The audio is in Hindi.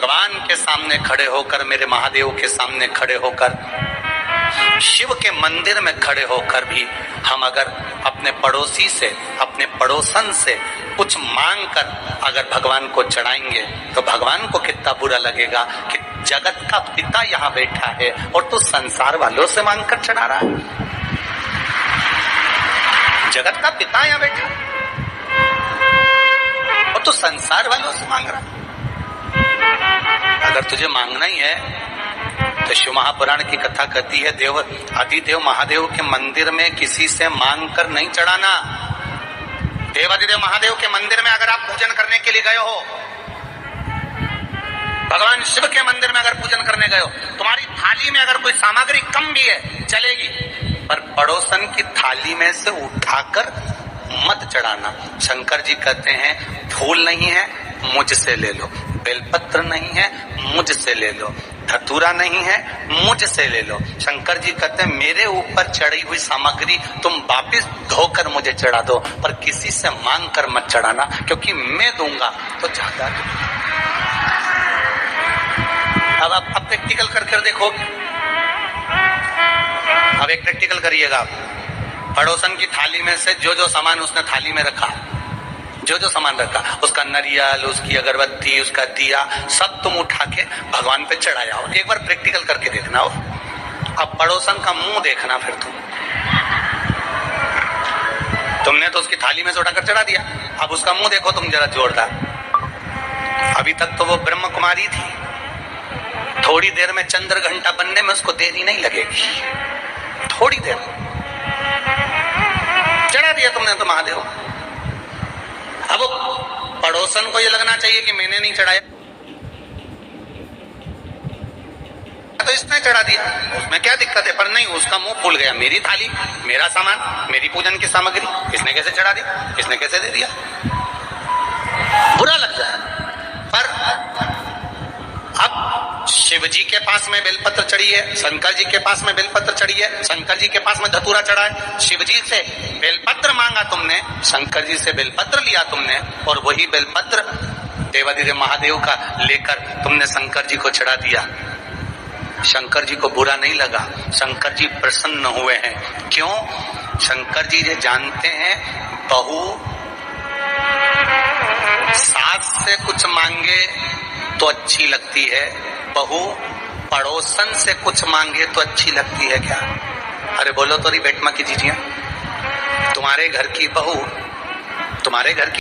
भगवान के सामने खड़े होकर, मेरे महादेव के सामने खड़े होकर, शिव के मंदिर में खड़े होकर भी हम अगर अपने पड़ोसी से, अपने पड़ोसन से कुछ मांग कर अगर भगवान को चढ़ाएंगे तो भगवान को कितना बुरा लगेगा कि जगत का पिता यहाँ बैठा है और तू संसार वालों से मांग कर चढ़ा रहा है। जगत का पिता यहाँ बैठा और तू संसार वालों से मांग रहा। अगर तुझे मांगना ही है तो शिव महापुराण की कथा कहती है, देव आदिदेव महादेव के मंदिर में किसी से मांग कर नहीं चढ़ाना। देवादिदेव महादेव के मंदिर में अगर आप पूजन करने के लिए गए हो, भगवान शिव के मंदिर में अगर पूजन करने गए हो, तुम्हारी थाली में अगर कोई सामग्री कम भी है चलेगी, पर पड़ोसन की थाली में से उठाकर मत चढ़ाना। शंकर जी कहते हैं फूल नहीं है मुझसे ले लो, बेलपत्र नहीं है मुझसे ले लो, धतूरा नहीं है मुझसे ले लो। शंकर जी कहते हैं मेरे ऊपर चढ़ी हुई सामग्री तुम वापिस धोकर मुझे चढ़ा दो, पर किसी से मांग कर मत चढ़ाना, क्योंकि मैं दूंगा तो ज्यादा दूंगा। अब आप प्रैक्टिकल करके देखो, अब एक प्रैक्टिकल करिएगा। पड़ोसन की थाली में से जो जो सामान उसने थाली में रखा, जो जो सामान रखा, उसका नरियल, उसकी अगरबत्ती, उसका दिया, सब तुम उठा के भगवान पे चढ़ाया हो। एक बार प्रैक्टिकल करके देखना हो। अब पड़ोसन का मुंह देखना, फिर तुमने तो उसकी थाली में से उठाकर चढ़ा दिया, अब उसका मुंह देखो तुम जरा जोरदार। अभी तक तो वो ब्रह्म कुमारी थी, थोड़ी देर में चंद्र घंटा बनने में उसको देरी नहीं लगेगी, थोड़ी देर चढ़ा दिया तुमने तो महादेव। अब पड़ोसन को ये लगना चाहिए कि मैंने नहीं चढ़ाया, तो इसने चढ़ा दिया, उसमें क्या दिक्कत है। पर नहीं, उसका मुंह फूल गया, मेरी थाली, मेरा सामान, मेरी पूजन की सामग्री, इसने कैसे चढ़ा दी, इसने कैसे दे दिया, बुरा लग जाए। पर अब शिव जी के पास में बेलपत्र चढ़ी है, शंकर जी के पास में बेलपत्र चढ़ी है, शंकर जी के पास में धतूरा चढ़ा है। शिव जी से बेलपत्र मांगा तुमने, शंकर जी से बेलपत्र लिया तुमने, और वही बेलपत्र देवादिदेव महादेव का लेकर तुमने शंकर जी को चढ़ा दिया। शंकर जी को बुरा नहीं लगा, शंकर जी प्रसन्न हुए हैं। क्यों? शंकर जी ये जानते हैं बहू सास से कुछ मांगे तो अच्छी लगती है, बहू पड़ोसन से कुछ मांगे तो अच्छी लगती है क्या? अरे बोलो तो री बेटमा की जीजिया, तुम्हारे घर की बहू, तुम्हारे घर की